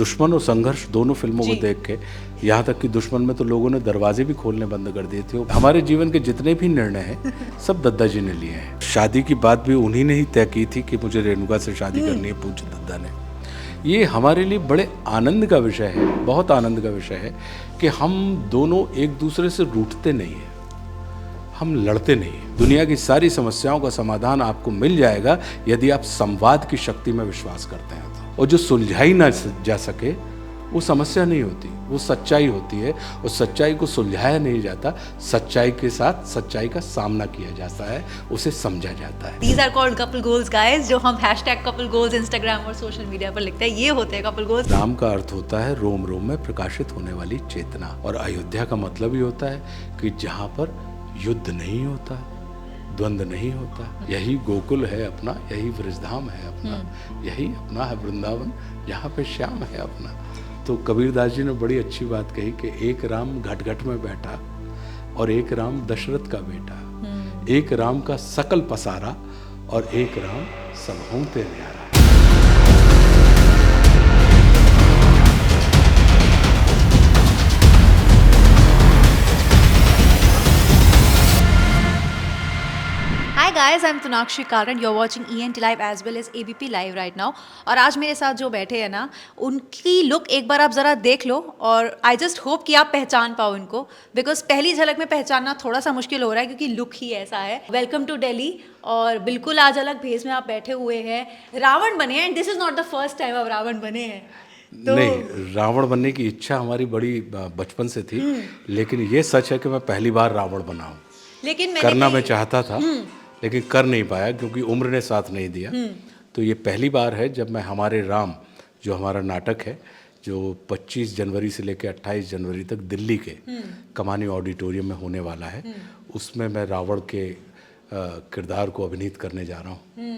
दुश्मन और संघर्ष दोनों फिल्मों को जी। देख के, यहाँ तक कि दुश्मन में तो लोगों ने दरवाजे भी खोलने बंद कर दिए थे। हमारे जीवन के जितने भी निर्णय हैं सब दद्दा जी ने लिए हैं। शादी की बात भी उन्हीं ने ही तय की थी कि मुझे रेणुका से शादी करनी है, पूज्य दद्दा ने। ये हमारे लिए बड़े आनंद का विषय है, बहुत आनंद का विषय है कि हम दोनों एक दूसरे से रूठते नहीं हैं, हम लड़ते नहीं हैं। दुनिया की सारी समस्याओं का समाधान आपको मिल जाएगा यदि आप संवाद की शक्ति में विश्वास करते हैं तो। और जो सुलझाई ना जा सके वो समस्या नहीं होती, वो सच्चाई होती है। और सच्चाई को सुलझाया नहीं जाता, सच्चाई के साथ सच्चाई का सामना किया जाता है, उसे समझा जाता है। These are called couple goals, guys, जो हम #couple goals इंस्टाग्राम और सोशल मीडिया पर लिखते हैं, ये होते हैं couple goals। राम का अर्थ होता है रोम रोम में प्रकाशित होने वाली चेतना, और अयोध्या का मतलब ही होता है कि जहाँ पर युद्ध नहीं होता, द्वंद्व नहीं होता। यही गोकुल है अपना, यही ब्रजधाम है अपना, यही अपना है वृंदावन, यहाँ पे श्याम है अपना। तो कबीरदास जी ने बड़ी अच्छी बात कही कि एक राम घट घट में बैठा और एक राम दशरथ का बेटा, एक राम का सकल पसारा और एक राम सबहों ते न्यारा। Hi guys, I'm Tunakshi Karan. You're watching ENT Live as well as ABP Live right now. और आज मेरे साथ जो बैठे हैं ना, उनकी लुक एक बार आप ज़रा देख लो और आई जस्ट होप कि आप पहचान पाओ इनको, बिकॉज पहली झलक में पहचानना थोड़ा सा मुश्किल हो रहा है क्योंकि लुक ही ऐसा है। Welcome to Delhi. और बिल्कुल आज अलग भेष में आप बैठे हुए हैं, रावण बने हैं, and this is not the first time आप रावण बने हैं। तो नहीं, रावण बनने की इच्छा हमारी बड़ी बचपन से थी, लेकिन ये सच है कि मैं पहली बार रावण बना हूँ। लेकिन करना मैं चाहता था लेकिन कर नहीं पाया क्योंकि उम्र ने साथ नहीं दिया। तो ये पहली बार है जब मैं हमारे राम, जो हमारा नाटक है, जो 25 जनवरी से लेकर 28 जनवरी तक दिल्ली के कमानी ऑडिटोरियम में होने वाला है, उसमें मैं रावण के किरदार को अभिनीत करने जा रहा हूँ।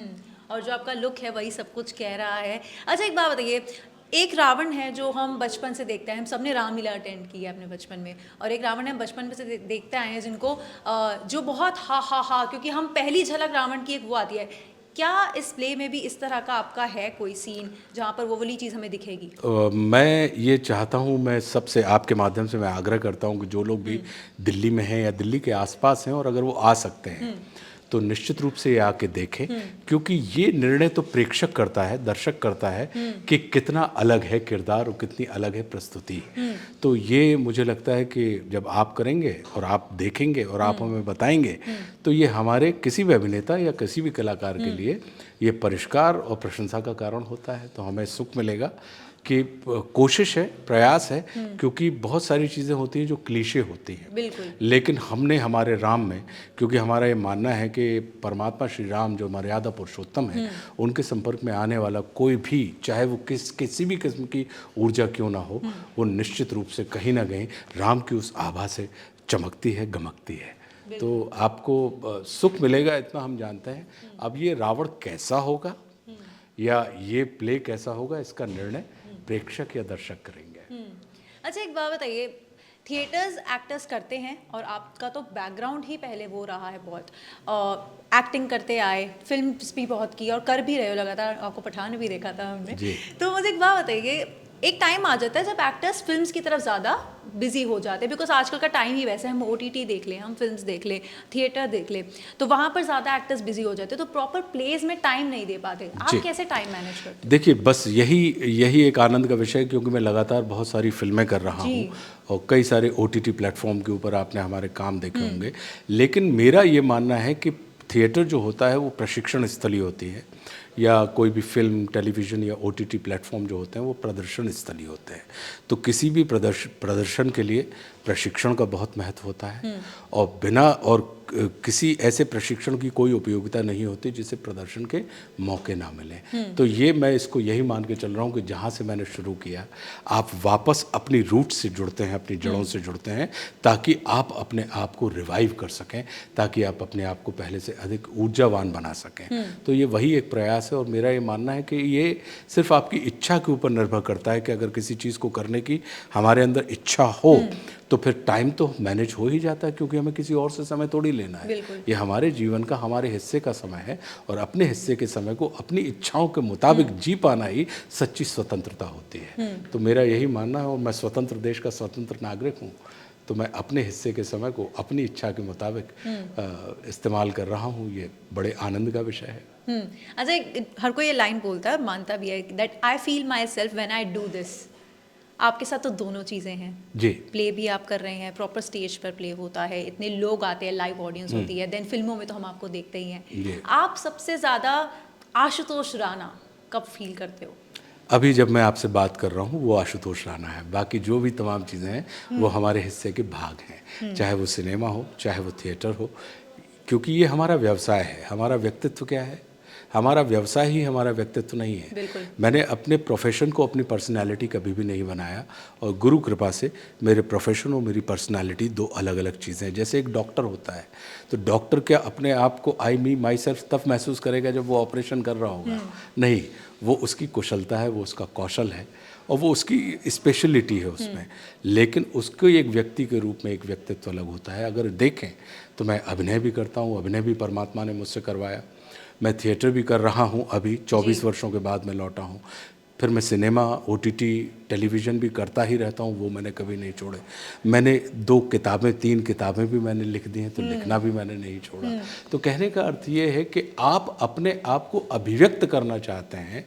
और जो आपका लुक है वही सब कुछ कह रहा है। अच्छा, एक बात बताइए, एक रावण है जो हम बचपन से देखते हैं, हम सबने रामलीला अटेंड की है अपने बचपन में, और एक रावण है बचपन में से देखते आए हैं जिनको जो बहुत हा क्योंकि हम पहली झलक रावण की एक वो आती है। क्या इस प्ले में भी इस तरह का आपका है कोई सीन जहाँ पर वो वाली चीज़ हमें दिखेगी? मैं ये चाहता हूँ, मैं सबसे आपके माध्यम से मैं आग्रह करता हूँ कि जो लोग भी दिल्ली में हैं या दिल्ली के आसपास हैं और अगर वो आ सकते हैं तो निश्चित रूप से ये आके देखें, क्योंकि ये निर्णय तो प्रेक्षक करता है, दर्शक करता है कि कितना अलग है किरदार और कितनी अलग है प्रस्तुति। तो ये मुझे लगता है कि जब आप करेंगे और आप देखेंगे और आप हमें बताएंगे तो ये हमारे किसी भी अभिनेता या किसी भी कलाकार के लिए ये परिष्कार और प्रशंसा का कारण होता है। तो हमें सुख मिलेगा कि कोशिश है, प्रयास है, क्योंकि बहुत सारी चीज़ें होती हैं जो क्लीशे होती हैं, बिल्कुल। लेकिन हमने हमारे राम में, क्योंकि हमारा ये मानना है कि परमात्मा श्री राम जो मर्यादा पुरुषोत्तम है, उनके संपर्क में आने वाला कोई भी, चाहे वो किसी भी किस्म की ऊर्जा क्यों ना हो, वो निश्चित रूप से कहीं ना कहीं राम की उस आभा से चमकती है, गमकती है। तो आपको सुख मिलेगा, इतना हम जानते हैं। अब ये रावण कैसा होगा या ये प्ले कैसा होगा, इसका निर्णय प्रेक्षक या दर्शक करेंगे। अच्छा, एक बात बताइए, थिएटर्स एक्टर्स करते हैं और आपका तो बैकग्राउंड ही पहले वो रहा है, बहुत एक्टिंग करते आए, फिल्म्स भी बहुत की और कर भी रहे हो लगातार, आपको पठान भी देखा था हमने। तो मुझे एक बात बताइए, एक टाइम आ जाता है जब एक्टर्स फिल्म्स की तरफ ज़्यादा बिजी हो जाते हैं, बिकॉज आजकल का टाइम ही वैसे, हम OTT देख लें, हम फिल्म्स देख लें, थिएटर देख लें, तो वहाँ पर ज़्यादा एक्टर्स बिजी हो जाते हैं, तो प्रॉपर प्लेज में टाइम नहीं दे पाते। आप कैसे टाइम मैनेज करते हैं? देखिए, बस यही एक आनंद का विषय है, क्योंकि मैं लगातार बहुत सारी फिल्में कर रहा हूँ और कई सारे OTT प्लेटफॉर्म के ऊपर आपने हमारे काम देखे होंगे। लेकिन मेरा ये मानना है कि थिएटर जो होता है वो प्रशिक्षण स्थली होती है, या कोई भी फिल्म, टेलीविज़न या OTT प्लेटफॉर्म जो होते हैं वो प्रदर्शन स्थली होते हैं। तो किसी भी प्रदर्शन के लिए प्रशिक्षण का बहुत महत्व होता है, और बिना और किसी ऐसे प्रशिक्षण की कोई उपयोगिता नहीं होती जिससे प्रदर्शन के मौके ना मिले। तो ये मैं इसको यही मान के चल रहा हूँ कि जहाँ से मैंने शुरू किया, आप वापस अपनी रूट से जुड़ते हैं, अपनी जड़ों से जुड़ते हैं, ताकि आप अपने आप को रिवाइव कर सकें, ताकि आप अपने आप को पहले से अधिक ऊर्जावान बना सकें। तो ये वही एक प्रयास है, और मेरा ये मानना है कि ये सिर्फ आपकी इच्छा के ऊपर निर्भर करता है कि अगर किसी चीज़ को करने की हमारे अंदर इच्छा हो तो फिर टाइम तो मैनेज हो ही जाता है, क्योंकि हमें किसी और से समय थोड़ी लेना है। बिल्कुल। ये हमारे जीवन का, हमारे हिस्से का समय है, और अपने हिस्से के समय को अपनी इच्छाओं के मुताबिक जी पाना ही सच्ची स्वतंत्रता होती है। तो मेरा यही मानना है, और मैं स्वतंत्र देश का स्वतंत्र नागरिक हूँ, तो मैं अपने हिस्से के समय को अपनी इच्छा के मुताबिक इस्तेमाल कर रहा हूँ। ये बड़े आनंद का विषय है। अच्छा, हर कोई ये लाइन बोलता है, मानता भी है, that I feel my self when I do this. आपके साथ तो दोनों चीज़ें हैं जी। प्ले भी आप कर रहे हैं, प्रॉपर स्टेज पर प्ले होता है, इतने लोग आते हैं, लाइव ऑडियंस होती है, देन फिल्मों में तो हम आपको देखते ही जी। हैं। आप सबसे ज़्यादा आशुतोष राणा कब फील करते हो? अभी जब मैं आपसे बात कर रहा हूँ वो आशुतोष राणा है, बाकी जो भी तमाम चीज़ें हैं वो हमारे हिस्से के भाग हैं, चाहे वो सिनेमा हो, चाहे वो थिएटर हो, क्योंकि ये हमारा व्यवसाय है। हमारा व्यक्तित्व क्या है? हमारा व्यवसाय ही हमारा व्यक्तित्व नहीं है। बिल्कुल। मैंने अपने प्रोफेशन को अपनी पर्सनैलिटी कभी भी नहीं बनाया, और गुरु कृपा से मेरे प्रोफेशन और मेरी पर्सनैलिटी दो अलग अलग चीज़ें हैं। जैसे एक डॉक्टर होता है, तो डॉक्टर क्या अपने आप को आई मी माई सेल्फ तब महसूस करेगा जब वो ऑपरेशन कर रहा होगा? नहीं, वो उसकी कुशलता है, वो उसका कौशल है, और वो उसकी स्पेशलिटी है उसमें। लेकिन उसको एक व्यक्ति के रूप में एक व्यक्तित्व अलग होता है। अगर देखें तो मैं अभिनय भी करता हूँ, अभिनय भी परमात्मा ने मुझसे करवाया। मैं थिएटर भी कर रहा हूँ, अभी 24 वर्षों के बाद मैं लौटा हूँ। फिर मैं सिनेमा, OTT, टेलीविज़न भी करता ही रहता हूँ, वो मैंने कभी नहीं छोड़े। मैंने 2 किताबें, 3 किताबें भी मैंने लिख दी हैं, तो लिखना भी मैंने नहीं छोड़ा। तो कहने का अर्थ ये है कि आप अपने आप को अभिव्यक्त करना चाहते हैं,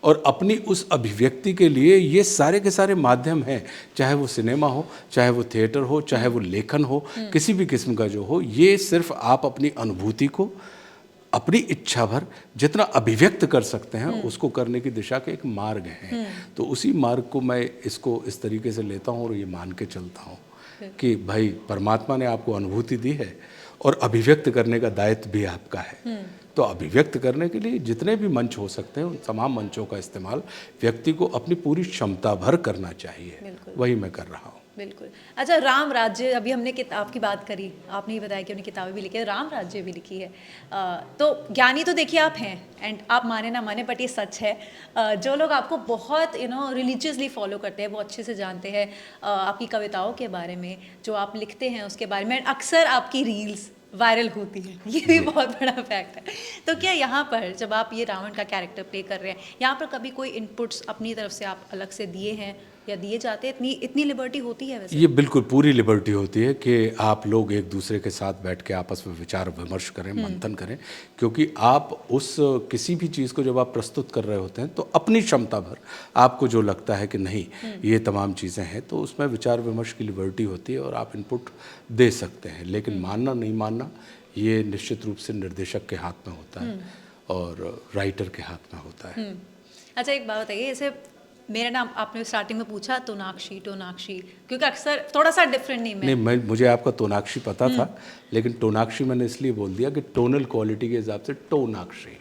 और अपनी उस अभिव्यक्ति के लिए ये सारे के सारे माध्यम हैं, चाहे वो सिनेमा हो, चाहे वो थिएटर हो, चाहे वो लेखन हो, किसी भी किस्म का जो हो, ये सिर्फ आप अपनी अनुभूति को अपनी इच्छा भर जितना अभिव्यक्त कर सकते हैं उसको करने की दिशा के एक मार्ग हैं। तो उसी मार्ग को मैं इसको इस तरीके से लेता हूँ और ये मान के चलता हूँ कि भाई परमात्मा ने आपको अनुभूति दी है और अभिव्यक्त करने का दायित्व भी आपका है। तो अभिव्यक्त करने के लिए जितने भी मंच हो सकते हैं उन तमाम मंचों का इस्तेमाल व्यक्ति को अपनी पूरी क्षमता भर करना चाहिए। वही मैं कर रहा हूँ। बिल्कुल। अच्छा, राम राज्य, अभी हमने किताब की बात करी, आपने ही बताया कि उन्हें किताबें भी लिखी है, राम राज्य भी लिखी है। तो ज्ञानी तो देखिए आप हैं, एंड आप माने ना माने बट ये सच है। जो लोग आपको बहुत रिलीजियसली फॉलो करते हैं वो अच्छे से जानते हैं आपकी कविताओं के बारे में, जो आप लिखते हैं उसके बारे में। अक्सर आपकी रील्स वायरल होती है, ये भी बहुत बड़ा फैक्ट है। तो क्या यहाँ पर जब आप ये रावण का कैरेक्टर प्ले कर रहे हैं, यहाँ पर कभी कोई इनपुट्स अपनी तरफ से आप अलग से दिए हैं या दिए जाते हैं? इतनी लिबर्टी होती है वैसे? ये बिल्कुल पूरी लिबर्टी होती है कि आप लोग एक दूसरे के साथ बैठ के आपस में विचार विमर्श करें, मंथन करें, क्योंकि आप उस किसी भी चीज़ को जब आप प्रस्तुत कर रहे होते हैं तो अपनी क्षमता भर आपको जो लगता है कि नहीं ये तमाम चीज़ें हैं, तो उसमें विचार विमर्श की लिबर्टी होती है और आप इनपुट दे सकते हैं। लेकिन मानना नहीं मानना ये निश्चित रूप से निर्देशक के हाथ में होता है और राइटर के हाथ में होता है। अच्छा, एक बात बताइए, जैसे मेरा नाम आपने स्टार्टिंग में पूछा टोनाक्षी, क्योंकि अक्सर थोड़ा सा डिफरेंट नेम है। नहीं, मुझे आपका टोनाक्षी पता था, लेकिन टोनाक्षी मैंने इसलिए बोल दिया कि टोनल क्वालिटी के हिसाब से टोनाक्षी,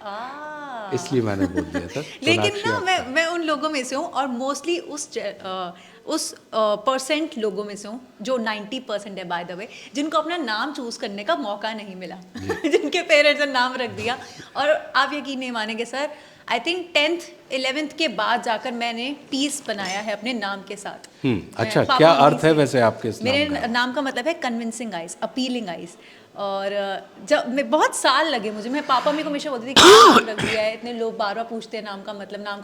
इसलिए मैंने बोल दिया था। लेकिन ना मैं उन लोगों में से हूँ, और मोस्टली उस परसेंट लोगों में से हूँ जो 90% है बाय द वे, जिनको अपना नाम चूज करने का मौका नहीं मिला जिनके पेरेंट्स ने नाम रख दिया। और आप यकीन नहीं मानेंगे sir, I think 10th 11th के बाद जाकर मैंने पीस बनाया है अपने नाम के साथ। अच्छा, क्या अर्थ है वैसे आपके इस नाम का? मेरे नाम का मतलब है कन्विंसिंग आइज, अपीलिंग आइज। और जब मैं बहुत साल लगे मुझे, मैं पापा मेरे को हमेशा बोलती थी कि नाम रख दिया है, इतने लोग बार बार पूछते हैं नाम का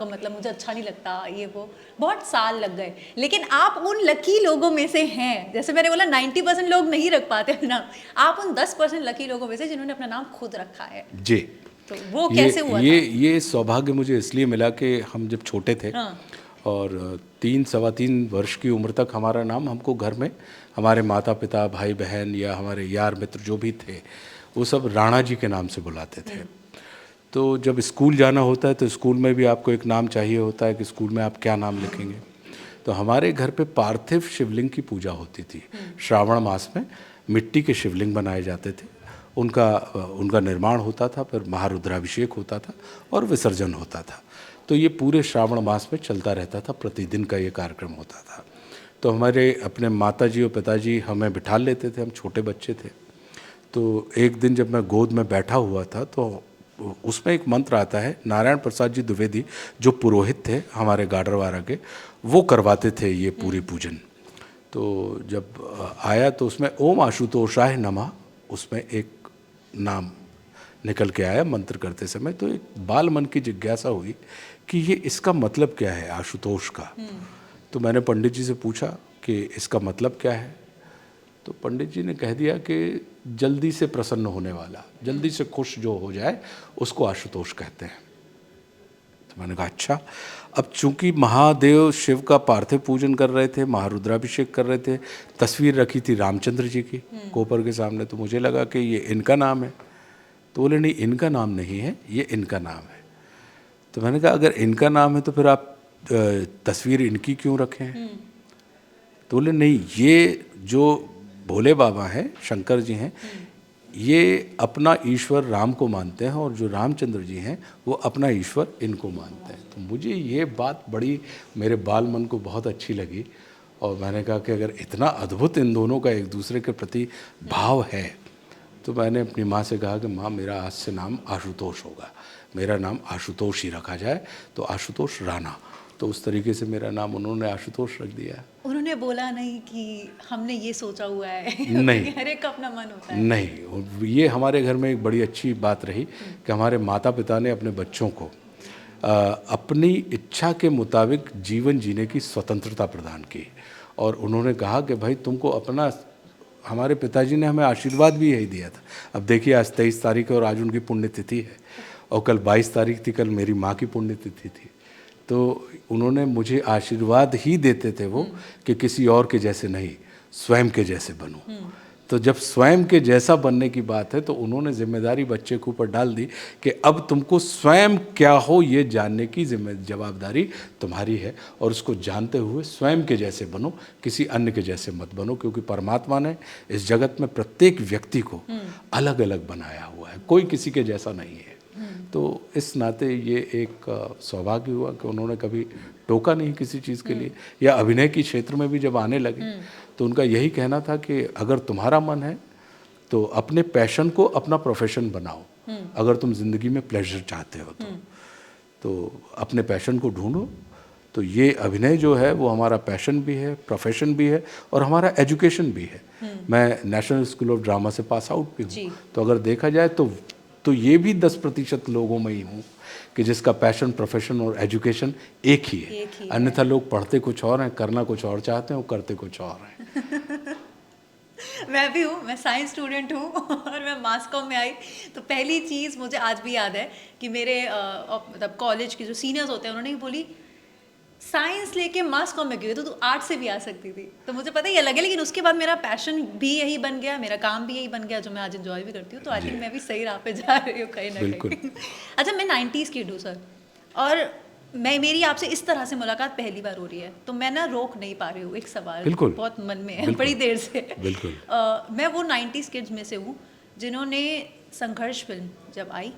मतलब मुझे अच्छा नहीं लगता, ये वो बहुत साल लग गए। लेकिन आप उन लकी लोगों में से हैं, जैसे मैंने बोला 90% लोग नहीं रख पाते नाम, आप उन 10% लकी लोगों में से जिन्होंने अपना नाम खुद रखा है। जी। तो वो कैसे हुआ? ये सौभाग्य मुझे इसलिए मिला कि हम जब छोटे थे और 3-3.25 वर्ष की उम्र तक हमारा नाम हमको घर में हमारे माता पिता, भाई बहन या हमारे यार मित्र जो भी थे वो सब राणा जी के नाम से बुलाते थे। तो जब स्कूल जाना होता है तो स्कूल में भी आपको एक नाम चाहिए होता है कि स्कूल में आप क्या नाम लिखेंगे। तो हमारे घर पे पार्थिव शिवलिंग की पूजा होती थी। श्रावण मास में मिट्टी के शिवलिंग बनाए जाते थे, उनका निर्माण होता था, फिर महारुद्राभिषेक होता था और विसर्जन होता था। तो ये पूरे श्रावण मास में चलता रहता था, प्रतिदिन का ये कार्यक्रम होता था। तो हमारे अपने माताजी और पिताजी हमें बिठा लेते थे, हम छोटे बच्चे थे। तो एक दिन जब मैं गोद में बैठा हुआ था तो उसमें एक मंत्र आता है, नारायण प्रसाद जी द्विवेदी जो पुरोहित थे हमारे गाडरवारा के, वो करवाते थे ये पूरी पूजन। तो जब आया तो उसमें ओम आशुतोषाय नमः उसमें एक नाम निकल के आया मंत्र करते समय। तो एक बाल मन की जिज्ञासा हुई कि ये इसका मतलब क्या है आशुतोष का। तो मैंने पंडित जी से पूछा कि इसका मतलब क्या है। तो पंडित जी ने कह दिया कि जल्दी से प्रसन्न होने वाला, जल्दी से खुश जो हो जाए उसको आशुतोष कहते हैं। तो मैंने कहा अच्छा। अब चूंकि महादेव शिव का पार्थिव पूजन कर रहे थे, महारुद्राभिषेक कर रहे थे, तस्वीर रखी थी रामचंद्र जी की कोपर के सामने, तो मुझे लगा कि ये इनका नाम है। तो बोले नहीं, इनका नाम नहीं है, ये इनका नाम है। तो मैंने कहा अगर इनका नाम है तो फिर आप तस्वीर इनकी क्यों रखें? तो बोले नहीं, ये जो भोले बाबा हैं, शंकर जी हैं, ये अपना ईश्वर राम को मानते हैं और जो रामचंद्र जी हैं वो अपना ईश्वर इनको मानते हैं। तो मुझे ये बात बड़ी मेरे बाल मन को बहुत अच्छी लगी और मैंने कहा कि अगर इतना अद्भुत इन दोनों का एक दूसरे के प्रति भाव है, तो मैंने अपनी माँ से कहा कि माँ मेरा आज से नाम आशुतोष होगा, मेरा नाम आशुतोष ही रखा जाए, तो आशुतोष राणा। तो उस तरीके से मेरा नाम उन्होंने आशुतोष रख दिया। उन्होंने बोला नहीं कि हमने ये सोचा हुआ है? नहीं, हर एक का अपना मन होता है। नहीं, ये हमारे घर में एक बड़ी अच्छी बात रही कि हमारे माता पिता ने अपने बच्चों को अपनी इच्छा के मुताबिक जीवन जीने की स्वतंत्रता प्रदान की और उन्होंने कहा कि भाई तुमको अपना, हमारे पिताजी ने हमें आशीर्वाद भी यही दिया था। अब देखिए आज 23 तारीख है और आज उनकी पुण्यतिथि है और कल 22 तारीख थी, कल मेरी माँ की पुण्यतिथि थी। तो उन्होंने मुझे आशीर्वाद ही देते थे वो कि किसी और के जैसे नहीं, स्वयं के जैसे बनो। तो जब स्वयं के जैसा बनने की बात है तो उन्होंने जिम्मेदारी बच्चे के ऊपर डाल दी कि अब तुमको स्वयं क्या हो ये जानने की जवाबदारी तुम्हारी है और उसको जानते हुए स्वयं के जैसे बनो, किसी अन्य के जैसे मत बनो, क्योंकि परमात्मा ने इस जगत में प्रत्येक व्यक्ति को अलग अलग बनाया हुआ है, कोई किसी के जैसा नहीं है। तो इस नाते ये एक सौभाग्य हुआ कि उन्होंने कभी टोका नहीं किसी चीज़ के लिए। या अभिनय के क्षेत्र में भी जब आने लगे तो उनका यही कहना था कि अगर तुम्हारा मन है तो अपने पैशन को अपना प्रोफेशन बनाओ, अगर तुम ज़िंदगी में प्लेजर चाहते हो तो अपने पैशन को ढूंढो। तो ये अभिनय जो है वो हमारा पैशन भी है, प्रोफेशन भी है और हमारा एजुकेशन भी है। मैं नेशनल स्कूल ऑफ ड्रामा से पास आउट भी हूँ। तो अगर देखा जाए तो ये भी 10% लोगों में ही हूँ कि जिसका पैशन, प्रोफेशन और एजुकेशन एक ही है। अन्यथा लोग पढ़ते कुछ और हैं, करना कुछ और चाहते हैं और करते कुछ और हैं। मैं भी हूँ, मैं साइंस स्टूडेंट हूँ और मैं मास कॉम में आई तो पहली चीज़ मुझे आज भी याद है कि मेरे मतलब कॉलेज के जो सीनियर्स होते हैं उन्होंने भी बोली साइंस लेके मास कॉम में गई तो तू आर्ट से भी आ सकती थी। तो मुझे पता ही अलग है, लेकिन उसके बाद मेरा पैशन भी यही बन गया, मेरा काम भी यही बन गया जो मैं आज एंजॉय भी करती हूँ। तो आई थिंक मैं भी सही राह पे जा रही हूँ कहीं ना कहीं। अच्छा, मैं 90s किड हूँ सर, और मेरी आपसे इस तरह से मुलाकात पहली बार हो रही है तो मैं ना रोक नहीं पा रही हूँ। एक सवाल बहुत मन में है बड़ी देर से। मैं वो 90s किड्स में से हूँ जिन्होंने संघर्ष फिल्म जब आई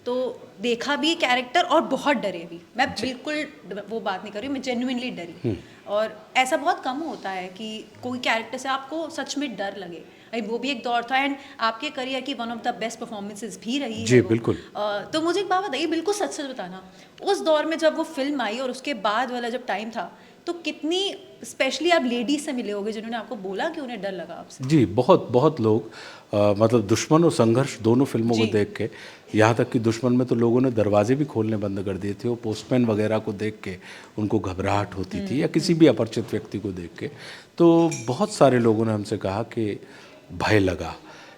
तो देखा भी कैरेक्टर और बहुत डरे भी। मैं बिल्कुल वो बात नहीं कर रही हूँ, मैं जेन्युइनली डरी। और ऐसा बहुत कम होता है कि कोई कैरेक्टर से आपको सच में डर लगे। वो भी एक दौर था एंड आपके करियर की one of the best performances भी रही जी, है बिल्कुल। तो मुझे एक बात बताइए, बिल्कुल सच सच बताना, उस दौर में जब वो फिल्म आई और उसके बाद वाला जब टाइम था तो कितनी स्पेशली आप लेडीज से मिले होंगे जिन्होंने आपको बोला कि उन्हें डर लगा आपसे? जी, बहुत लोग मतलब दुश्मन और संघर्ष दोनों फिल्मों को देख के, यहाँ तक कि दुश्मन में तो लोगों ने दरवाजे भी खोलने बंद कर दिए थे। वो पोस्टमैन वगैरह को देख के उनको घबराहट होती थी या किसी भी अपरिचित व्यक्ति को देख के। तो बहुत सारे लोगों ने हमसे कहा कि भय लगा,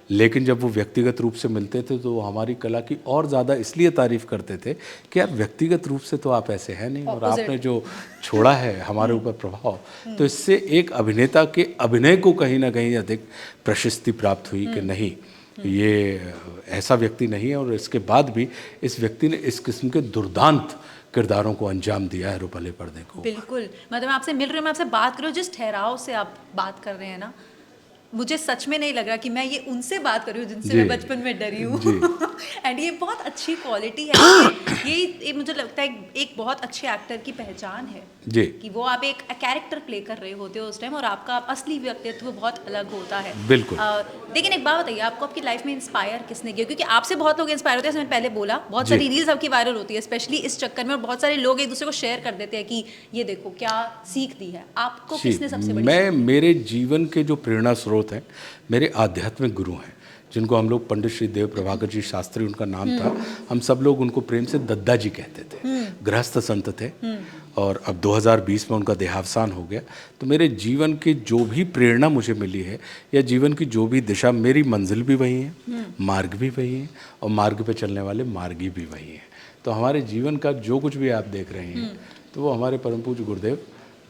लेकिन जब वो व्यक्तिगत रूप से मिलते थे तो हमारी कला की और ज़्यादा इसलिए तारीफ़ करते थे कि यार व्यक्तिगत रूप से तो आप ऐसे हैं नहीं और आपने जो छोड़ा है हमारे ऊपर प्रभाव, तो इससे एक अभिनेता के अभिनय को कहीं ना कहीं अधिक प्रशस्ति प्राप्त हुई कि नहीं, ये ऐसा व्यक्ति नहीं है और इसके बाद भी इस व्यक्ति ने इस किस्म के दुर्दांत किरदारों को अंजाम दिया है रुपले पर्दे को। बिल्कुल, मतलब मैं आपसे मिल रही हूँ, मैं आपसे बात कर रही हूँ, जिस ठहराव से आप बात कर रहे हैं ना, मुझे सच में नहीं लग रहा कि मैं ये उनसे बात कर रही हूँ जिनसे मैं बचपन में डरी हूँ। एंड ये बहुत अच्छी क्वालिटी है। ये मुझे लगता है एक बहुत अच्छे एक्टर की पहचान है जी, कि वो आप एक कैरेक्टर प्ले कर रहे होते हो उस टाइम और आपका असली व्यक्तित्व बहुत अलग होता है। बिल्कुल। लेकिन एक बात बताइए, आपको आपकी लाइफ में इंस्पायर किसने किया? क्योंकि आपसे बहुत लोग इंस्पायर होते हैं, मैंने पहले बोला, बहुत सारी रील्स आपकी वायरल होती है स्पेशली इस चक्कर में, और बहुत सारे लोग एक दूसरे को शेयर कर देते हैं कि ये देखो क्या सीख दी है। आपको किसने सबसे बड़ी? मेरे जीवन के जो प्रेरणा स्रोत हैं मेरे आध्यात्मिक गुरु हैं, जिनको हम लोग पंडित श्री देव प्रभाकर जी शास्त्री उनका नाम था, हम सब लोग उनको प्रेम से दद्दा जी कहते थे। गृहस्थ संत थे और अब 2020 में उनका देहावसान हो गया। तो मेरे जीवन की जो भी प्रेरणा मुझे मिली है या जीवन की जो भी दिशा, मेरी मंजिल भी वही है, मार्ग भी वही है और मार्ग पे चलने वाले मार्गी भी वही है। तो हमारे जीवन का जो कुछ भी आप देख रहे हैं तो वो हमारे परम पूज्य गुरुदेव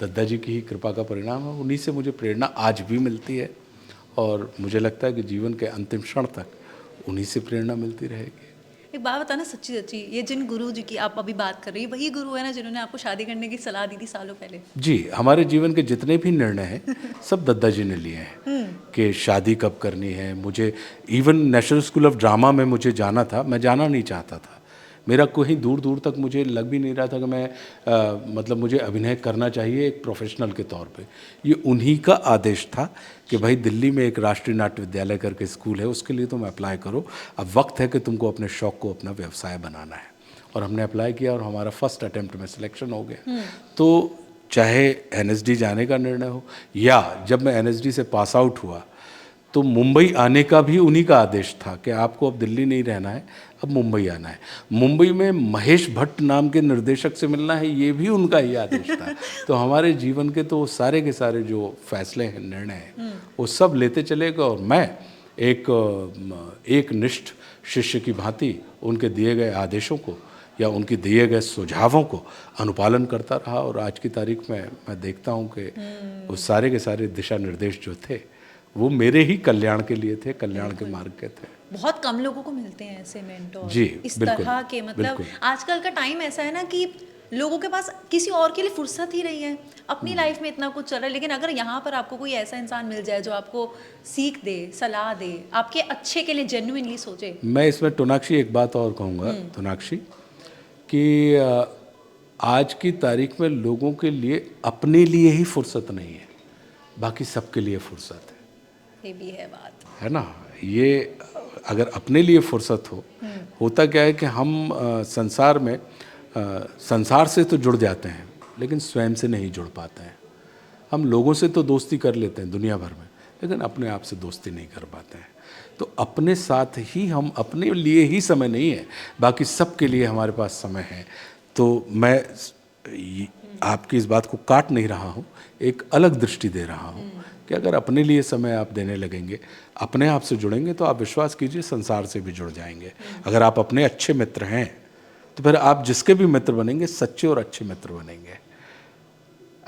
दद्दा जी की ही कृपा का परिणाम है। उन्हीं से मुझे प्रेरणा आज भी मिलती है और मुझे लगता है कि जीवन के अंतिम क्षण तक उन्हीं से प्रेरणा मिलती रहेगी। एक बात बताना सच्ची सच्ची, ये जिन गुरु जी की आप अभी बात कर रही है वही गुरु है ना जिन्होंने आपको शादी करने की सलाह दी थी सालों पहले? जी, हमारे जीवन के जितने भी निर्णय हैं सब दद्दा जी ने लिए हैं कि शादी कब करनी है। मुझे even national school of drama में मुझे जाना था, मैं जाना नहीं चाहता था। मेरा कहीं दूर दूर तक मुझे लग भी नहीं रहा था कि मैं मतलब मुझे अभिनय करना चाहिए एक प्रोफेशनल के तौर पे। ये उन्हीं का आदेश था कि भाई दिल्ली में एक राष्ट्रीय नाट्य विद्यालय करके स्कूल है, उसके लिए तुम अप्लाई करो। अब वक्त है कि तुमको अपने शौक़ को अपना व्यवसाय बनाना है। और हमने अप्लाई किया और हमारा फर्स्ट अटेम्प्ट में सिलेक्शन हो गया। तो चाहे एनएसडी जाने का निर्णय हो या जब मैं एनएसडी से पास आउट हुआ तो मुंबई आने का भी उन्हीं का आदेश था कि आपको अब दिल्ली नहीं रहना है, अब मुंबई आना है। मुंबई में महेश भट्ट नाम के निर्देशक से मिलना है, ये भी उनका ही आदेश था। तो हमारे जीवन के तो सारे के सारे जो फैसले हैं, निर्णय हैं, वो सब लेते चले गए और मैं एक निष्ठ शिष्य की भांति उनके दिए गए आदेशों को या उनके दिए गए सुझावों को अनुपालन करता रहा। और आज की तारीख में मैं देखता हूँ कि वो सारे के सारे दिशा निर्देश जो थे वो मेरे ही कल्याण के लिए थे, कल्याण के मार्ग के थे। बहुत कम लोगों को मिलते हैं ऐसे मेंटोर जी, इस बिल्कुल, तरह के। मतलब बिल्कुल। आजकल का टाइम ऐसा है ना कि लोगों के पास किसी और के लिए फुर्सत ही नहीं है, अपनी लाइफ में इतना कुछ चल रहा है। लेकिन अगर यहाँ पर आपको कोई ऐसा इंसान मिल जाए जो आपको सीख दे, सलाह दे, आपके अच्छे के लिए जेन्युइनली सोचे। मैं इसमें टोनाक्षी एक बात और कहूँगा, टोनाक्षी, कि आज की तारीख में लोगों के लिए अपने लिए ही फुर्सत नहीं है, बाकी सबके लिए फुर्सत है। ये भी है बात, है ना। ये अगर अपने लिए फुर्सत होता क्या है कि हम संसार में संसार से तो जुड़ जाते हैं लेकिन स्वयं से नहीं जुड़ पाते हैं। हम लोगों से तो दोस्ती कर लेते हैं दुनिया भर में, लेकिन अपने आप से दोस्ती नहीं कर पाते हैं। तो अपने साथ ही हम, अपने लिए ही समय नहीं है, बाकी सबके लिए हमारे पास समय है। तो मैं आपकी इस बात को काट नहीं रहा हूँ, एक अलग दृष्टि दे रहा हूँ कि अगर अपने लिए समय आप देने लगेंगे, अपने आप से जुड़ेंगे तो आप विश्वास कीजिए संसार से भी जुड़ जाएंगे। अगर आप अपने अच्छे मित्र हैं तो फिर आप जिसके भी मित्र बनेंगे सच्चे और अच्छे मित्र बनेंगे।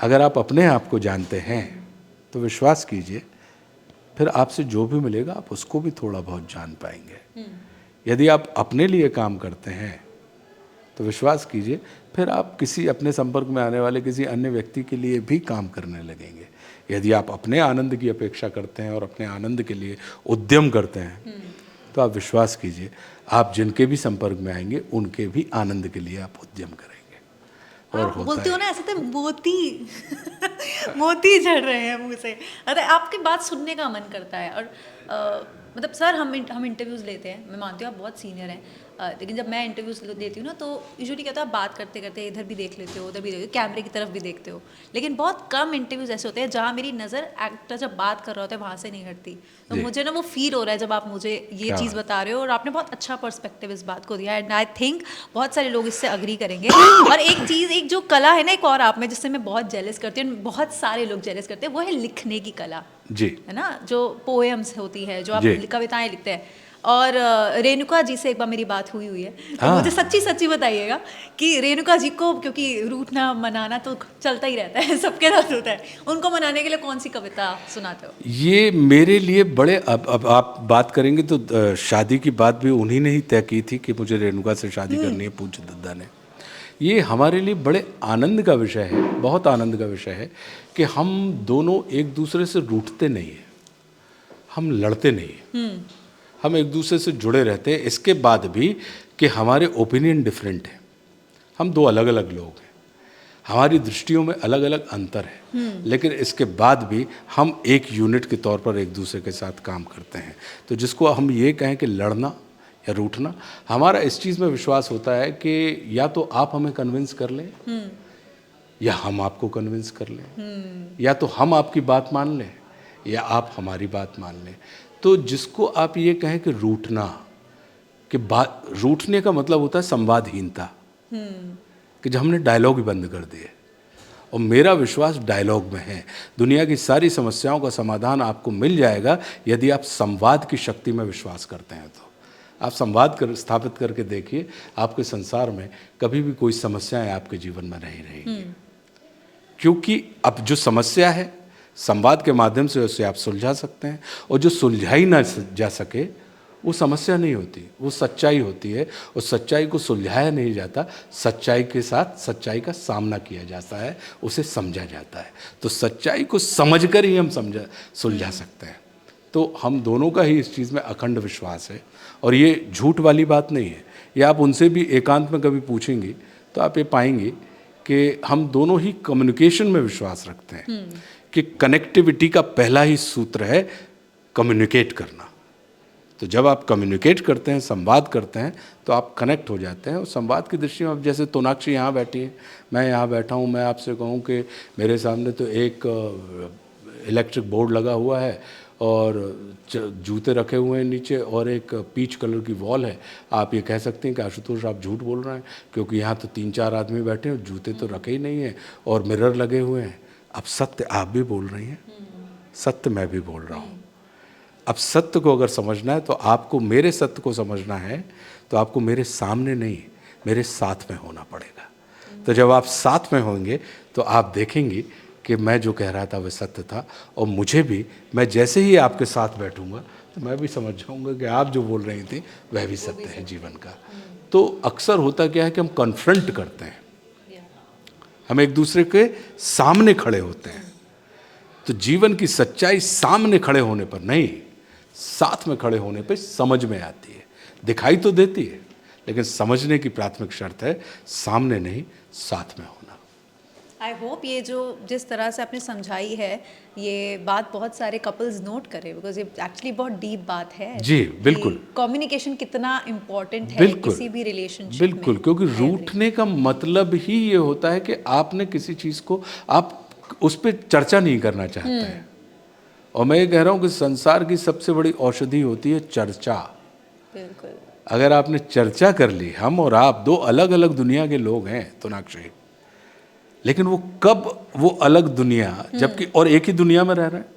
अगर आप अपने आप को जानते हैं तो विश्वास कीजिए फिर आपसे जो भी मिलेगा आप उसको भी थोड़ा बहुत जान पाएंगे। यदि आप अपने लिए काम करते हैं तो विश्वास कीजिए फिर आप किसी अपने संपर्क में आने वाले किसी अन्य व्यक्ति के लिए भी काम करने लगेंगे। यदि आप अपने आनंद की अपेक्षा करते हैं और अपने आनंद के लिए उद्यम करते हैं तो आप विश्वास कीजिए आप जिनके भी संपर्क में आएंगे उनके भी आनंद के लिए आप उद्यम करेंगे। और बोलते हो ना ऐसे तो मोती मोती झड़ रहे हैं मुंह से। अरे आपकी बात सुनने का मन करता है। और मतलब सर हम इंटरव्यूज़ लेते हैं, मैं मानती हूँ आप बहुत सीनियर हैं, लेकिन जब मैं इंटरव्यूज़ देती हूँ ना तो यूजुअली कहता है आप बात करते करते इधर भी देख लेते हो, उधर भी देखते हो, कैमरे की तरफ भी देखते हो। लेकिन बहुत कम इंटरव्यूज़ ऐसे होते हैं जहाँ मेरी नज़र एक्टर जब बात कर रहा होता है वहाँ से नहीं हटती। तो मुझे ना वो फील हो रहा है जब आप मुझे ये चीज़ बता रहे हो, और आपने बहुत अच्छा पर्सपेक्टिव इस बात को दिया। एंड आई थिंक बहुत सारे लोग इससे अग्री करेंगे। और एक चीज़, एक जो कला है ना एक और आप में, जिससे मैं बहुत जेलस करती हूँ, बहुत सारे लोग जेलस करते हैं, वो है लिखने की कला। जी, है ना, जो पोएम्स होती है, जो आप कविताएं लिखते हैं। और रेणुका जी से एक बार मेरी बात हुई है, तो मुझे सच्ची बताइएगा कि रेणुका जी को, क्योंकि रूठना मनाना तो चलता ही रहता है, सबके साथ होता है, उनको मनाने के लिए कौन सी कविता सुनाते हो? ये मेरे लिए बड़े, अब आप बात करेंगे तो शादी की बात भी उन्हीं ने ही तय की थी कि मुझे रेणुका से शादी करनी है, पूज्य दद्दा ने। ये हमारे लिए बड़े आनंद का विषय है, बहुत आनंद का विषय है कि हम दोनों एक दूसरे से रूठते नहीं हैं, हम लड़ते नहीं हैं, हम एक दूसरे से जुड़े रहते हैं। इसके बाद भी कि हमारे ओपिनियन डिफरेंट हैं, हम दो अलग अलग लोग हैं, हमारी दृष्टियों में अलग अलग अंतर है, लेकिन इसके बाद भी हम एक यूनिट के तौर पर एक दूसरे के साथ काम करते हैं। तो जिसको हम ये कहें कि लड़ना या रूठना, हमारा इस चीज़ में विश्वास होता है कि या तो आप हमें कन्विंस कर लें या हम आपको कन्विंस कर लें, या तो हम आपकी बात मान लें या आप हमारी बात मान लें। तो जिसको आप ये कहें कि रूठना, कि बात, रूठने का मतलब होता है संवादहीनता, कि जब हमने डायलॉग ही बंद कर दिए। और मेरा विश्वास डायलॉग में है। दुनिया की सारी समस्याओं का समाधान आपको मिल जाएगा यदि आप संवाद की शक्ति में विश्वास करते हैं। तो आप संवाद स्थापित करके देखिए, आपके संसार में कभी भी कोई समस्याएं आपके जीवन में नहीं रहेंगी। क्योंकि अब जो समस्या है, संवाद के माध्यम से उसे आप सुलझा सकते हैं, और जो सुलझाई ना जा सके वो समस्या नहीं होती, वो सच्चाई होती है। और सच्चाई को सुलझाया नहीं जाता, सच्चाई के साथ सच्चाई का सामना किया जाता है, उसे समझा जाता है। तो सच्चाई को समझकर ही हम सुलझा सकते हैं। तो हम दोनों का ही इस चीज़ में अखंड विश्वास है, और ये झूठ वाली बात नहीं है। ये आप उनसे भी एकांत में कभी पूछेंगी तो आप ये पाएंगे कि हम दोनों ही कम्युनिकेशन में विश्वास रखते हैं, कि कनेक्टिविटी का पहला ही सूत्र है कम्युनिकेट करना। तो जब आप कम्युनिकेट करते हैं, संवाद करते हैं, तो आप कनेक्ट हो जाते हैं। और संवाद की दृष्टि में, अब जैसे तोनाक्षी यहाँ बैठी है, मैं यहाँ बैठा हूँ, मैं आपसे कहूँ कि मेरे सामने तो एक इलेक्ट्रिक बोर्ड लगा हुआ है और जूते रखे हुए हैं नीचे, और एक पीच कलर की वॉल है। आप ये कह सकते हैं कि आशुतोष आप झूठ बोल रहे हैं, क्योंकि यहाँ तो 3-4 आदमी बैठे हैं, जूते तो रखे ही नहीं हैं और मिरर लगे हुए हैं। अब सत्य आप भी बोल रही हैं, सत्य मैं भी बोल रहा हूँ। अब सत्य को अगर समझना है तो आपको मेरे सत्य को समझना है, तो आपको मेरे सामने नहीं, मेरे साथ में होना पड़ेगा। तो जब आप साथ में होंगे तो आप देखेंगे कि मैं जो कह रहा था वह सत्य था, और मुझे भी, मैं जैसे ही आपके साथ बैठूंगा तो मैं भी समझ जाऊंगा कि आप जो बोल रही थी वह भी सत्य है जीवन का। तो अक्सर होता क्या है कि हम कन्फ्रंट करते हैं, हम एक दूसरे के सामने खड़े होते हैं। तो जीवन की सच्चाई सामने खड़े होने पर नहीं, साथ में खड़े होने पे समझ में आती है। दिखाई तो देती है, लेकिन समझने की प्राथमिक शर्त है सामने नहीं, साथ में होना। आई होप ये जो जिस तरह से आपने समझाई है, ये बात बहुत सारे कपल्स नोट करें, बिकॉज ये एक्चुअली बहुत डीप बात है। जी बिल्कुल, कम्युनिकेशन कितना इम्पोर्टेंट है बिल्कुल, किसी भी रिलेशनशिप बिल्कुल, में। क्योंकि रूठने का मतलब ही ये होता है कि आपने किसी चीज़ को, आप उस पर चर्चा नहीं करना चाहते हैं। और मैं ये कह रहा हूँ कि संसार की सबसे बड़ी औषधि होती है चर्चा। बिल्कुल। अगर आपने चर्चा कर ली, हम और आप दो अलग अलग दुनिया के लोग हैं तोनाक्षी, लेकिन वो कब वो अलग दुनिया, जबकि और एक ही दुनिया में रह रहे हैं,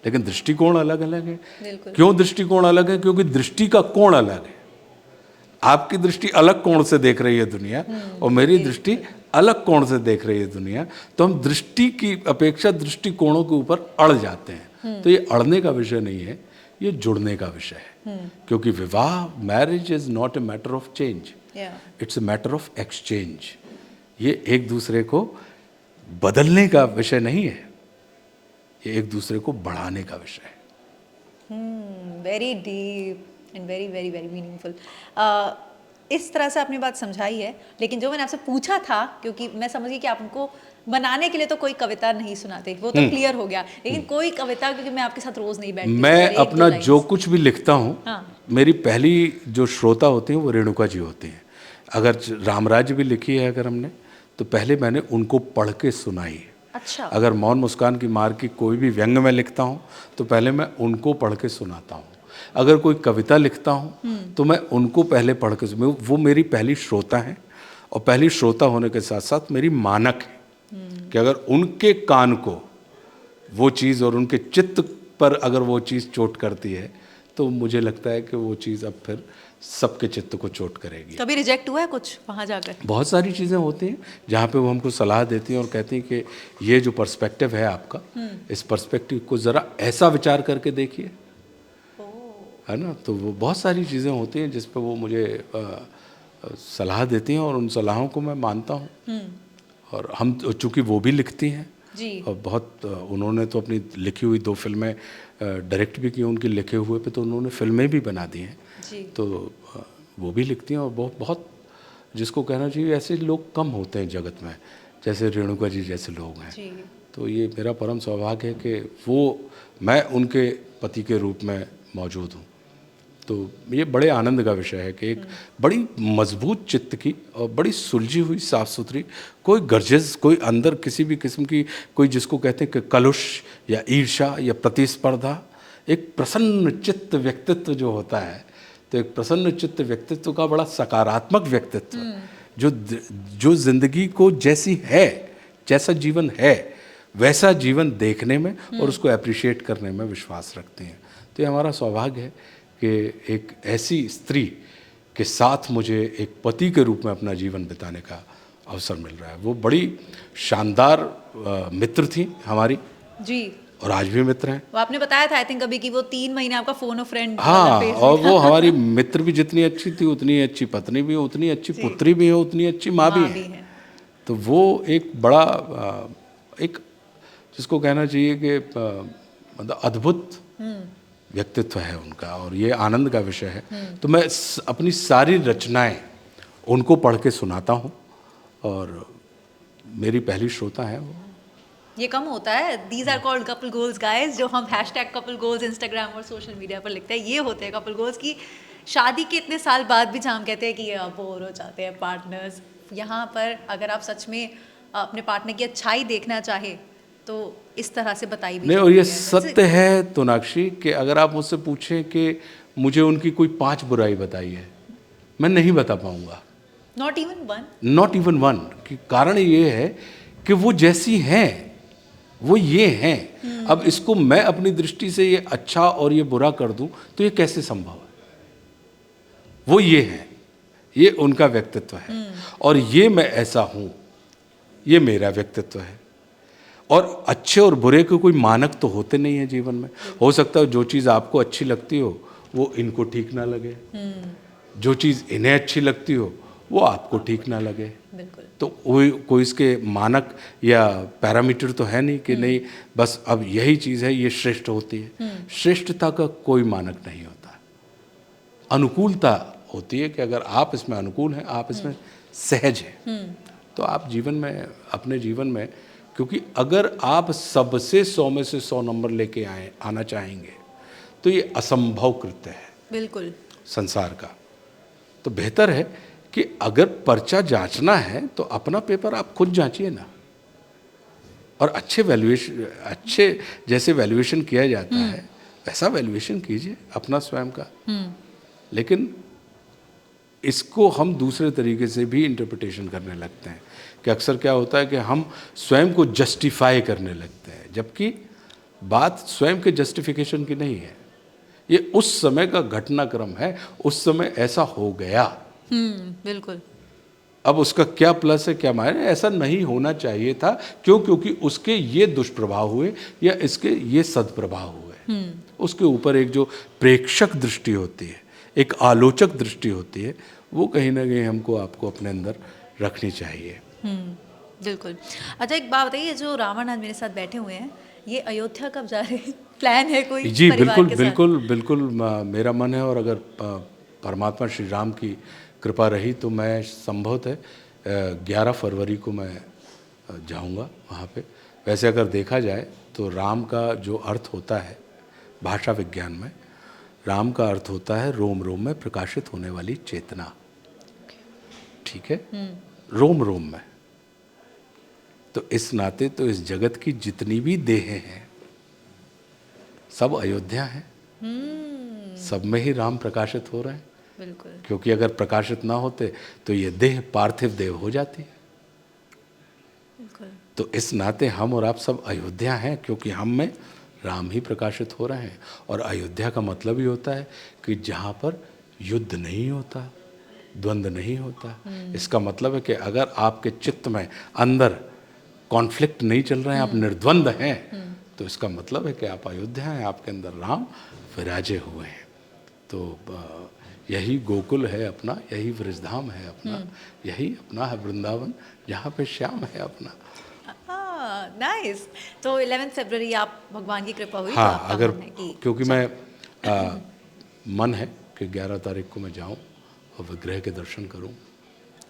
लेकिन दृष्टिकोण अलग अलग है। बिल्कुल। क्यों दृष्टिकोण अलग है? क्योंकि दृष्टि का कोण अलग है। आपकी दृष्टि अलग कोण से देख रही है दुनिया, और मेरी दृष्टि अलग कोण से देख रही है दुनिया। तो हम दृष्टि की अपेक्षा दृष्टिकोणों के ऊपर अड़ जाते हैं। तो ये अड़ने का विषय नहीं है, ये जुड़ने का विषय है। क्योंकि विवाह, marriage is not a matter of change, it's a matter of exchange. ये एक दूसरे को बदलने का विषय नहीं है, ये एक दूसरे को बढ़ाने का विषय है। Very deep and very very very meaningful. इस तरह से आपने बात समझाई है, लेकिन जो मैंने आपसे पूछा था, क्योंकि मैं समझ गई कि आप उनको बनाने के लिए तो कोई कविता नहीं सुनाते, वो तो क्लियर हो गया, लेकिन कोई कविता, क्योंकि मैं आपके साथ रोज नहीं बैठती, मैं अपना जो कुछ भी लिखता हूँ, हाँ। मेरी पहली जो श्रोता होती हैं वो रेणुका जी होती हैं। अगर रामराज भी लिखी है अगर हमने, तो पहले मैंने उनको पढ़ के सुनाई। अच्छा। अगर मौन मुस्कान की मार की कोई भी व्यंग में लिखता हूँ तो पहले मैं उनको पढ़ के सुनाता हूँ। अगर कोई कविता लिखता हूँ तो मैं उनको पहले पढ़ के, वो मेरी पहली श्रोता हैं, और पहली श्रोता होने के साथ साथ मेरी मानक है कि अगर उनके कान को वो चीज़ और उनके चित्त पर अगर वो चीज़ चोट करती है, तो मुझे लगता है कि वो चीज़ अब फिर सबके चित्त को चोट करेगी। कभी रिजेक्ट हुआ है कुछ वहाँ जाकर? बहुत सारी चीज़ें होती हैं जहाँ पे वो हमको सलाह देती हैं और कहती हैं कि ये जो पर्सपेक्टिव है आपका, इस पर्सपेक्टिव को ज़रा ऐसा विचार करके देखिए, है ना। तो वो बहुत सारी चीज़ें होती हैं जिस पर वो मुझे सलाह देती हैं, और उन सलाहों को मैं मानता हूँ। और हम, चूँकि वो भी लिखती हैं जी, और बहुत, उन्होंने तो अपनी लिखी हुई 2 फिल्में डायरेक्ट भी की, उनके लिखे हुए पे तो उन्होंने फिल्में भी बना दी हैं जी। तो वो भी लिखती हैं। और बहुत बहुत, जिसको कहना चाहिए, ऐसे लोग कम होते हैं जगत में, जैसे रेणुका जी जैसे लोग हैं जी। तो ये मेरा परम सौभाग्य है कि वो, मैं उनके पति के रूप में मौजूद हूँ। तो ये बड़े आनंद का विषय है कि एक बड़ी मजबूत चित्त की और बड़ी सुलझी हुई साफ़ सुथरी, कोई गर्जेस, कोई अंदर किसी भी किस्म की, कोई जिसको कहते हैं कि कलुष या ईर्ष्या या प्रतिस्पर्धा एक प्रसन्न चित्त व्यक्तित्व जो होता है, तो एक प्रसन्न चित्त व्यक्तित्व का बड़ा सकारात्मक व्यक्तित्व जो जिंदगी को जैसी है, जैसा जीवन है वैसा जीवन देखने में और उसको अप्रिशिएट करने में विश्वास रखते हैं। तो ये हमारा सौभाग्य है कि एक ऐसी स्त्री के साथ मुझे एक पति के रूप में अपना जीवन बिताने का अवसर मिल रहा है। वो बड़ी शानदार मित्र थी हमारी जी, और आज भी मित्र हैं। वो आपने बताया था आई थिंक अभी कि वो 3 महीने आपका फोन और फ्रेंड हाँ, और वो हमारी मित्र भी जितनी अच्छी थी उतनी अच्छी पत्नी भी है, उतनी अच्छी पुत्री भी है, उतनी अच्छी माँ भी है। तो वो एक बड़ा एक जिसको कहना चाहिए कि मतलब अद्भुत व्यक्तित्व है उनका, और ये आनंद का विषय है। तो मैं अपनी सारी रचनाएं उनको पढ़ के सुनाता हूँ, और मेरी पहली श्रोता है वो। ये कम होता है, these are called couple goals guys, जो हम हैशटैग कपल गोल्स इंस्टाग्राम और सोशल मीडिया पर लिखते हैं, ये होते हैं कपल गोल्स की शादी के इतने साल बाद भी जहाँ हम कहते हैं कि ये बोर हो जाते हैं पार्टनर्स। यहाँ पर अगर आप सच में अपने पार्टनर की अच्छाई देखना चाहे तो इस तरह से बताई भी नहीं, और ये सत्य है तोनाक्षी कि अगर आप मुझसे पूछें कि मुझे उनकी कोई 5 बुराई बताई है, मैं नहीं बता पाऊंगा। Not even one. Not even one. कि कारण ये है कि वो जैसी हैं वो ये हैं। अब इसको मैं अपनी दृष्टि से ये अच्छा और ये बुरा कर दूं तो ये कैसे संभव है? वो ये हैं, ये उनका व्यक्तित्व है, और ये मैं ऐसा हूं, ये मेरा व्यक्तित्व है। और अच्छे और बुरे के कोई मानक तो होते नहीं है जीवन में। हो सकता है जो चीज़ आपको अच्छी लगती हो वो इनको ठीक ना लगे, जो चीज़ इन्हें अच्छी लगती हो वो आपको ठीक ना लगे। बिल्कुल। तो कोई इसके मानक या पैरामीटर तो है नहीं कि नहीं बस अब यही चीज़ है ये श्रेष्ठ होती है। श्रेष्ठता का कोई मानक नहीं होता। अनुकूलता होती है कि अगर आप इसमें अनुकूल हैं, आप इसमें सहज हैं, तो आप जीवन में, अपने जीवन में, क्योंकि अगर आप सबसे 100 में से 100 नंबर लेके आना चाहेंगे तो ये असंभव कृत्य है बिल्कुल संसार का। तो बेहतर है कि अगर पर्चा जांचना है तो अपना पेपर आप खुद जांचिए ना, और अच्छे जैसे वैल्यूएशन किया जाता है वैसा वैल्यूएशन कीजिए अपना स्वयं का। लेकिन इसको हम दूसरे तरीके से भी इंटरप्रिटेशन करने लगते हैं कि अक्सर क्या होता है कि हम स्वयं को जस्टिफाई करने लगते हैं, जबकि बात स्वयं के जस्टिफिकेशन की नहीं है। ये उस समय का घटनाक्रम है, उस समय ऐसा हो गया। बिल्कुल। अब उसका क्या प्लस है क्या मायने, ऐसा नहीं होना चाहिए था। क्योंकि उसके ये दुष्प्रभाव हुए या इसके ये सदप्रभाव हुए। उसके ऊपर एक जो प्रेक्षक दृष्टि होती है, एक आलोचक दृष्टि होती है, वो कहीं ना कहीं हमको आपको अपने अंदर रखनी चाहिए। बिल्कुल। अच्छा, एक बात बताइए, जो रावण आज मेरे साथ बैठे हुए हैं, ये अयोध्या कब जा रहे हैं? प्लान है कोई? जी परिवार के बिल्कुल बिल्कुल मेरा मन है, और अगर परमात्मा श्री राम की कृपा रही तो मैं संभवतः 11 फरवरी को मैं जाऊंगा वहाँ पे। वैसे अगर देखा जाए तो राम का जो अर्थ होता है भाषा विज्ञान में, राम का अर्थ होता है रोम रोम में प्रकाशित होने वाली चेतना। ठीक है, रोम रोम में। तो इस नाते तो इस जगत की जितनी भी देहें हैं सब अयोध्या हैं, सब में ही राम प्रकाशित हो रहे हैं। बिल्कुल। क्योंकि अगर प्रकाशित ना होते तो ये देह पार्थिव देव हो जाती है। बिल्कुल। तो इस नाते हम और आप सब अयोध्या हैं, क्योंकि हम में राम ही प्रकाशित हो रहे हैं। और अयोध्या का मतलब ही होता है कि जहाँ पर युद्ध नहीं होता, द्वंद्व नहीं होता। इसका मतलब है कि अगर आपके चित्त में अंदर कॉन्फ्लिक्ट नहीं चल रहे हैं, आप निर्द्वंद हैं, तो इसका मतलब है कि आप अयोध्या हैं, आपके अंदर राम विराजे हुए हैं। तो यही गोकुल है अपना, यही वृषधाम है अपना, यही अपना है वृंदावन, जहाँ पे श्याम है अपना। नाइस। तो 11 फरवरी आप भगवान की कृपा हुई हाँ, तो आपका अगर मन है कि क्योंकि मैं मन है कि 11 तारीख को मैं जाऊँ और विग्रह के दर्शन करूँ।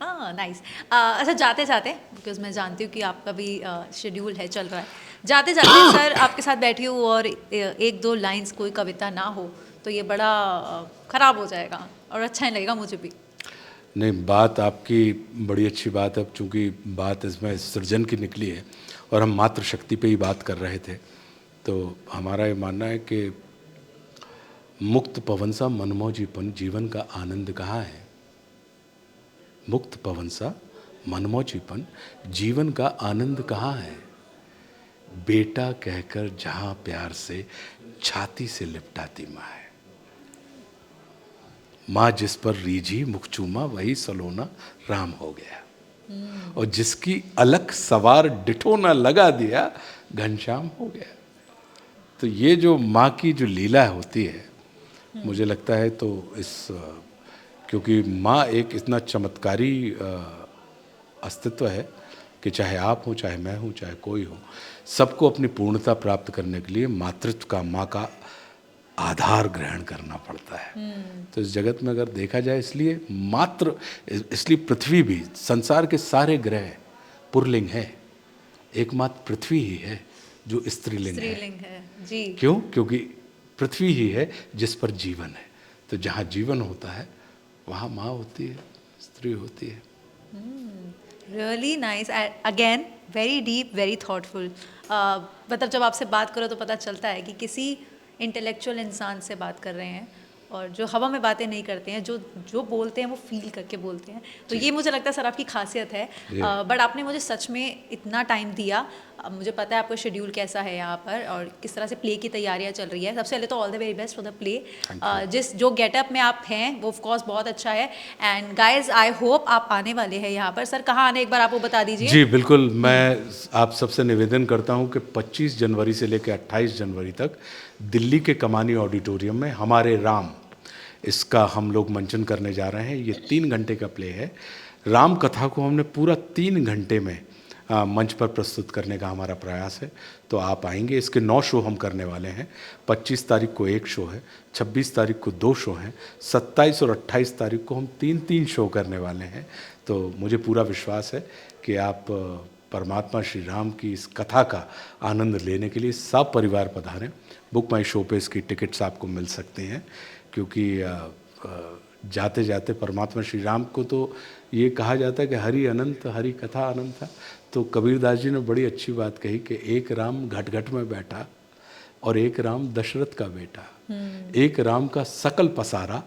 नाइस। अच्छा, जाते जाते, बिकॉज मैं जानती हूँ कि आपका भी शेड्यूल है, चल रहा है, जाते जाते सर आपके साथ बैठी हूँ और 1-2 लाइंस कोई कविता ना हो तो ये बड़ा ख़राब हो जाएगा और अच्छा नहीं लगेगा मुझे भी। नहीं, बात आपकी बड़ी अच्छी बात है, चूँकि बात इसमें सृजन की निकली है और हम मातृशक्ति पे ही बात कर रहे थे। तो हमारा ये मानना है कि मुक्त पवन सा मनमौजीपन जीवन का आनंद कहाँ है। मुक्त पवन सा मनमौजीपन जीवन का आनंद कहाँ है। बेटा कहकर जहां प्यार से छाती से लिपटाती माँ है। माँ जिस पर रीझी मुख चूमा वही सलोना राम हो गया। और जिसकी अलख सवार डिठो ना लगा दिया घनश्याम हो गया। तो ये जो माँ की जो लीला होती है, मुझे लगता है तो क्योंकि माँ एक इतना चमत्कारी अस्तित्व है कि चाहे आप हो, चाहे मैं हूँ, चाहे कोई हो, सबको अपनी पूर्णता प्राप्त करने के लिए मातृत्व का, माँ का आधार ग्रहण करना पड़ता है। तो इस जगत में अगर देखा जाए, इसलिए पृथ्वी भी, संसार के सारे ग्रह पुरलिंग है, एकमात्र पृथ्वी ही है जो स्त्रीलिंग है। जी। क्यों? क्योंकि पृथ्वी ही है जिस पर जीवन है। तो जहाँ जीवन होता है वहाँ माँ होती है, स्त्री होती है। Really nice, again very deep, very thoughtful. मतलब जब आपसे बात करो तो पता चलता है कि किसी इंटेलेक्चुअल इंसान से बात कर रहे हैं, और जो हवा में बातें नहीं करते हैं, जो बोलते हैं वो फील करके बोलते हैं। तो ये मुझे लगता है सर आपकी खासियत है। बट आपने मुझे सच में इतना टाइम दिया। मुझे पता है आपका शेड्यूल कैसा है यहाँ पर और किस तरह से प्ले की तैयारियाँ चल रही है। सबसे पहले तो all the very best for the play. जो गेटअप में आप हैं वो ऑफकोर्स बहुत अच्छा है। एंड गाइज आई होप आप आने वाले हैं यहाँ पर। सर कहाँ आने एक बार आपको बता दीजिए। जी बिल्कुल, मैं आप सबसे निवेदन करता हूँ कि 25 जनवरी से लेकर 28 जनवरी तक दिल्ली के कमानी ऑडिटोरियम में हमारे राम, इसका हम लोग मंचन करने जा रहे हैं। ये 3 घंटे का प्ले है। राम कथा को हमने पूरा 3 घंटे में मंच पर प्रस्तुत करने का हमारा प्रयास है। तो आप आएंगे। इसके 9 शो हम करने वाले हैं। 25 तारीख को 1 शो है, 26 तारीख को 2 शो हैं, 27 और 28 तारीख को हम 3 शो करने वाले हैं। तो मुझे पूरा विश्वास है कि आप परमात्मा श्री राम की इस कथा का आनंद लेने के लिए सब परिवार पधारें। बुक माई शो पे इसकी टिकट्स आपको मिल सकते हैं, क्योंकि जाते जाते परमात्मा श्री राम को तो ये कहा जाता है कि हरि अनंत, हरि कथा अनंत था। तो कबीरदास जी ने बड़ी अच्छी बात कही कि एक राम घट घट में बैठा और एक राम दशरथ का बेटा, एक राम का सकल पसारा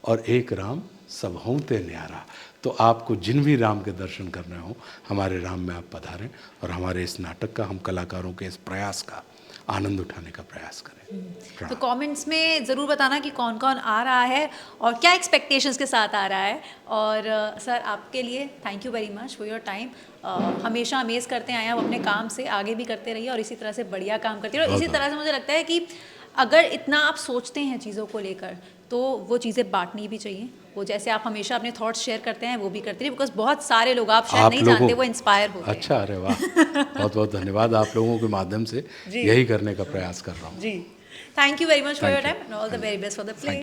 और एक राम सब हों ते न्यारा। तो आपको जिन भी राम के दर्शन करने हो, हमारे राम में आप पधारें और हमारे इस नाटक का, हम कलाकारों के इस प्रयास का आनंद उठाने का प्रयास करें। तो कमेंट्स में ज़रूर बताना कि कौन कौन आ रहा है और क्या एक्सपेक्टेशंस के साथ आ रहा है। और सर आपके लिए thank you very much for your time. हमेशा अमेज़ करते आए हैं आप अपने काम से, आगे भी करते रहिए और इसी तरह से बढ़िया काम करते रहिए। और इसी तरह से मुझे लगता है कि अगर इतना आप सोचते हैं चीज़ों को लेकर तो वो चीज़ें बांटनी भी चाहिए। वो जैसे आप हमेशा अपने थॉट्स शेयर करते हैं वो भी करते रहिए, बिकॉज बहुत सारे लोग आप शायद नहीं जानते वो इंस्पायर होते हैं। अच्छा, अरे वाह, बहुत बहुत धन्यवाद। आप लोगों के माध्यम से यही करने का प्रयास कर रहा हूँ। जी, thank you very much for your time and all the very best for the play.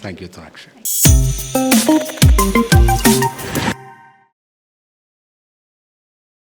Thank you. Thank you.